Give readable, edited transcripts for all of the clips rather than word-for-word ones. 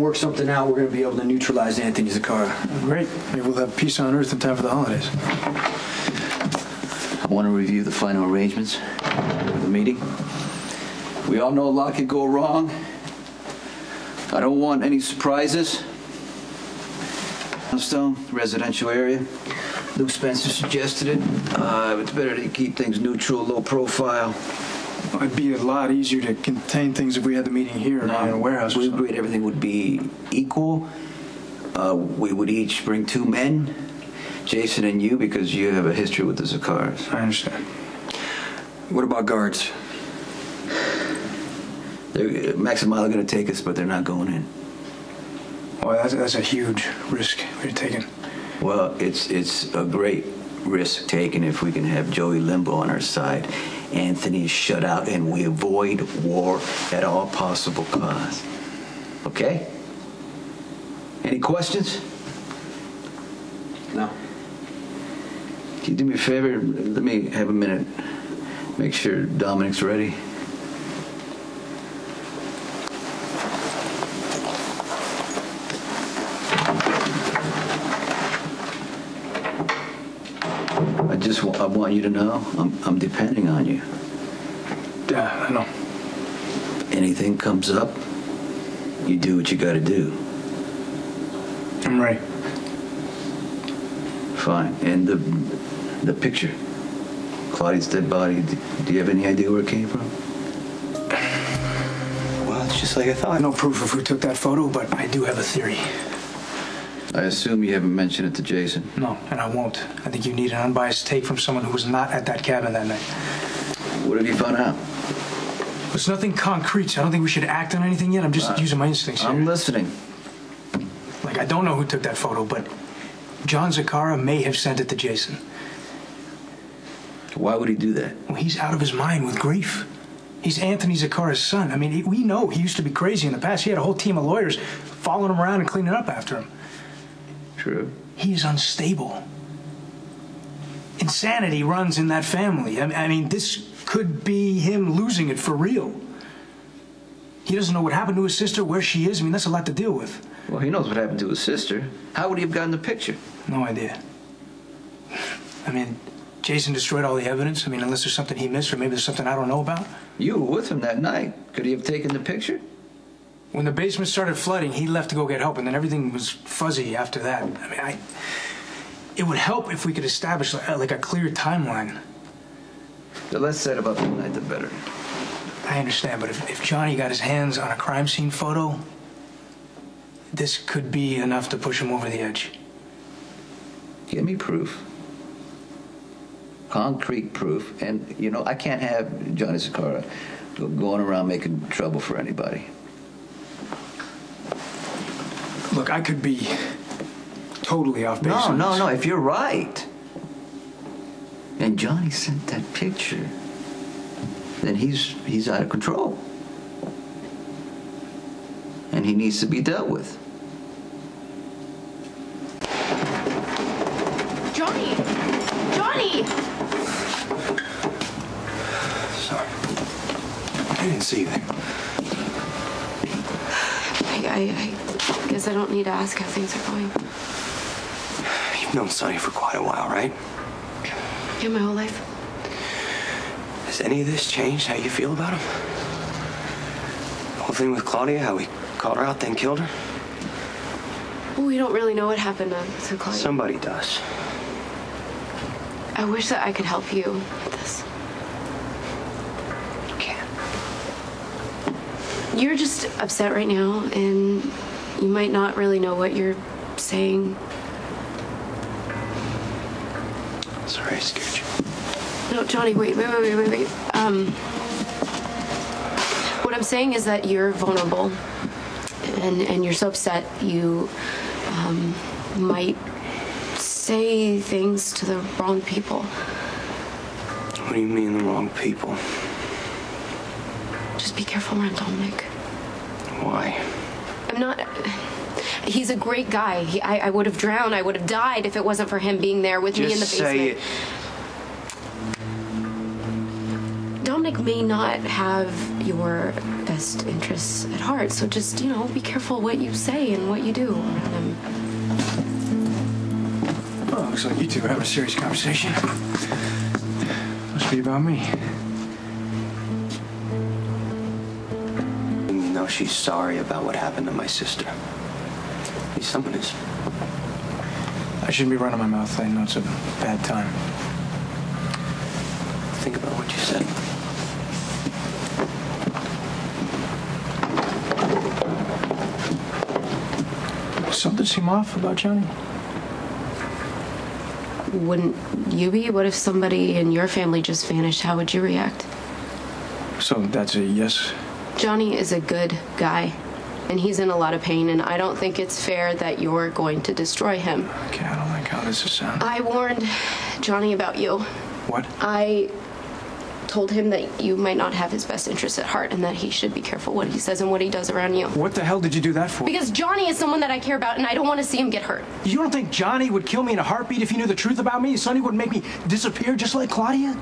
Work something out, we're going to be able to neutralize Anthony Zaccara. Great. Maybe we'll have peace on Earth in time for the holidays. I want to review the final arrangements for the meeting. We all know a lot could go wrong. I don't want any surprises. Stone, residential area. Luke Spencer suggested it. It's better to keep things neutral, low profile. It'd be a lot easier to contain things if we had the meeting here in a warehouse. We agreed everything would be equal. We would each bring 2 men, Jason and you, because you have a history with the Zaccaras. I understand. What about guards? Max and Milo are going to take us, but they're not going in. Well, that's a huge risk we're taking. Well, it's a great risk taken if we can have Joey Limbo on our side. Anthony is shut out, and we avoid war at all possible costs. Okay? Any questions? No. Can you do me a favor? Let me have a minute. Make sure Dominic's ready. I want you to know I'm depending on you. Yeah, I know. Anything comes up, you do what you got to do. I'm ready. Fine. And the picture, Claudia's dead body. Do you have any idea where it came from? Well, it's just like I thought. No proof of who took that photo, but I do have a theory. I assume you haven't mentioned it to Jason. No, and I won't. I think you need an unbiased take from someone who was not at that cabin that night. What have you found out? There's nothing concrete, so I don't think we should act on anything yet. I'm just using my instincts here. I'm listening. Like, I don't know who took that photo, but John Zaccara may have sent it to Jason. Why would he do that? Well, he's out of his mind with grief. He's Anthony Zaccara's son. I mean, we know he used to be crazy in the past. He had a whole team of lawyers following him around and cleaning up after him. True. He is unstable. Insanity runs in that family. I mean, this could be him losing it for real. He doesn't know what happened to his sister, where she is. I mean, that's a lot to deal with. Well, he knows what happened to his sister. How would he have gotten the picture? No idea. I mean, Jason destroyed all the evidence. I mean, unless there's something he missed, or maybe there's something I don't know about. You were with him that night. Could he have taken the picture? When the basement started flooding, he left to go get help, and then everything was fuzzy after that. I mean, it would help if we could establish like a clear timeline. The less said about the night, the better. I understand, but if Johnny got his hands on a crime scene photo, this could be enough to push him over the edge. Give me proof. Concrete proof. And, you know, I can't have Johnny Zaccara going around making trouble for anybody. Look, I could be totally off base. No. If you're right, and Johnny sent that picture, then he's out of control, and he needs to be dealt with. Johnny! Sorry, I didn't see you there. I guess I don't need to ask how things are going. You've known Sonny for quite a while, right? Yeah, my whole life. Has any of this changed how you feel about him? The whole thing with Claudia, how he called her out, then killed her? Well, we don't really know what happened to Claudia. Somebody does. I wish that I could help you with this. You can't. You're just upset right now, and you might not really know what you're saying. Sorry, I scared you. No, Johnny, wait. What I'm saying is that you're vulnerable, and you're so upset you might say things to the wrong people. What do you mean the wrong people? Just be careful around Dominic. Why? I'm not... He's a great guy. I would have drowned. I would have died if it wasn't for him being there with me in the basement. Just say it. Dominic may not have your best interests at heart, so just, be careful what you say and what you do around him. Oh, looks like you two are having a serious conversation. Must be about me. You know she's sorry about what happened to my sister. He's someone who's... I shouldn't be running my mouth. I know it's a bad time. Think about what you said. Something seem off about Johnny? Wouldn't you be? What if somebody in your family just vanished? How would you react? So that's a yes? Johnny is a good guy, and he's in a lot of pain, and I don't think it's fair that you're going to destroy him. Okay, I don't like how this is sounding. I warned Johnny about you. What? I told him that you might not have his best interests at heart and that he should be careful what he says and what he does around you. What the hell did you do that for? Because Johnny is someone that I care about, and I don't want to see him get hurt. You don't think Johnny would kill me in a heartbeat if he knew the truth about me? Sonny would make me disappear just like Claudia?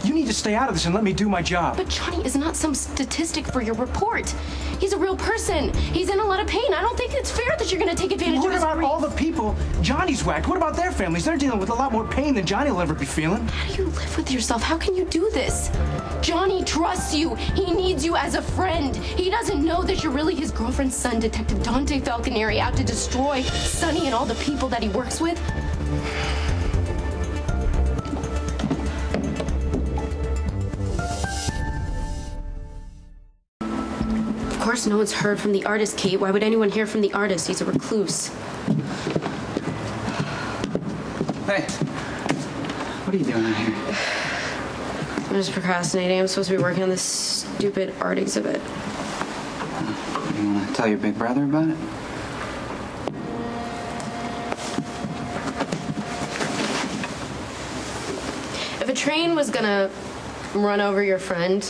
You need to stay out of this and let me do my job. But Johnny is not some statistic for your report. He's a real person. He's in a lot of pain. I don't think it's fair that you're going to take advantage of What his about grief. all the people Johnny's whacked? What about their families? They're dealing with a lot more pain than Johnny will ever be feeling. How do you live with yourself? How can you do this? Johnny trusts you. He needs you as a friend. He doesn't know that you're really his girlfriend's son, Detective Dante Falconeri, out to destroy Sonny and all the people that he works with. Of course, no one's heard from the artist, Kate. Why would anyone hear from the artist? He's a recluse. Hey, what are you doing out here? I'm just procrastinating. I'm supposed to be working on this stupid art exhibit. You want to tell your big brother about it? If a train was gonna run over your friend,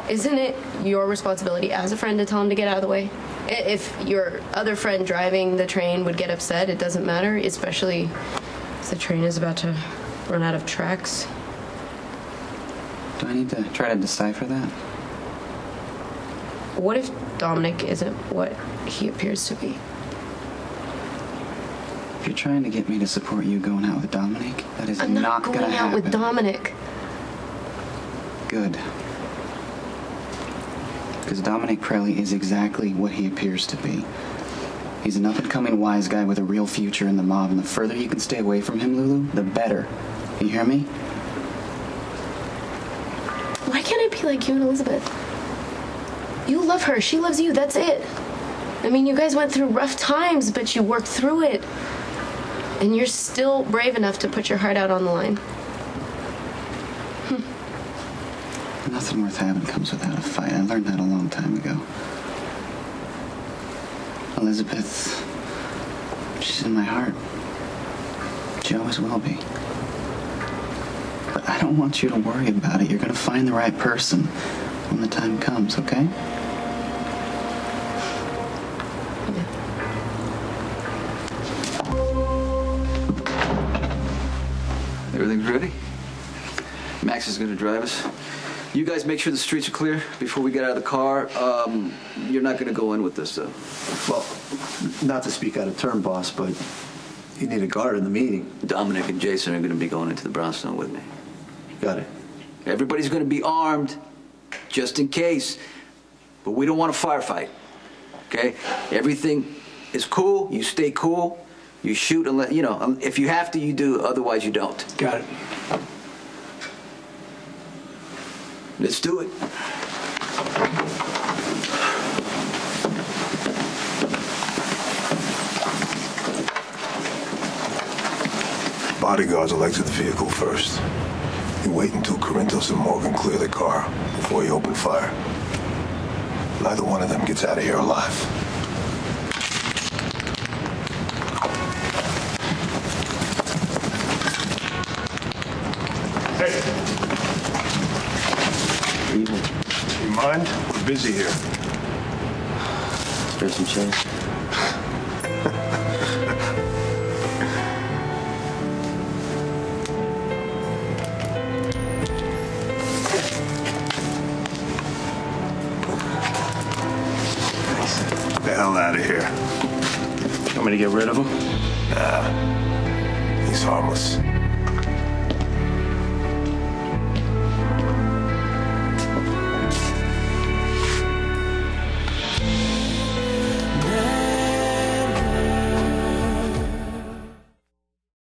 isn't it your responsibility as a friend to tell him to get out of the way? If your other friend driving the train would get upset, it doesn't matter, especially if the train is about to run out of tracks. Do I need to try to decipher that? What if Dominic isn't what he appears to be? If you're trying to get me to support you going out with Dominic, that is I'm not gonna going out happen. with Dominic. Good. Because Dominic Prelli is exactly what he appears to be. He's an up-and-coming wise guy with a real future in the mob, and the further you can stay away from him, Lulu, the better. You hear me? Why can't I be like you and Elizabeth? You love her. She loves you. That's it. I mean, you guys went through rough times, but you worked through it. And you're still brave enough to put your heart out on the line. Nothing worth having comes without a fight. I learned that a long time ago. Elizabeth, she's in my heart. She always will be. But I don't want you to worry about it. You're going to find the right person when the time comes, okay? Everything's ready? Max is gonna drive us. You guys make sure the streets are clear before we get out of the car. You're not gonna go in with this, though. Well, not to speak out of turn, boss, but you need a guard in the meeting. Dominic and Jason are gonna be going into the brownstone with me. Got it. Everybody's gonna be armed, just in case. But we don't want a firefight, okay? Everything is cool, you stay cool, you shoot and let, if you have to, you do, otherwise you don't. Got it. Let's do it. Bodyguards will exit the vehicle first. You wait until Corinthos and Morgan clear the car before you open fire. Neither one of them gets out of here alive. Hey. You mind? We're busy here. There's some change. Want me to get rid of him? Nah, he's harmless.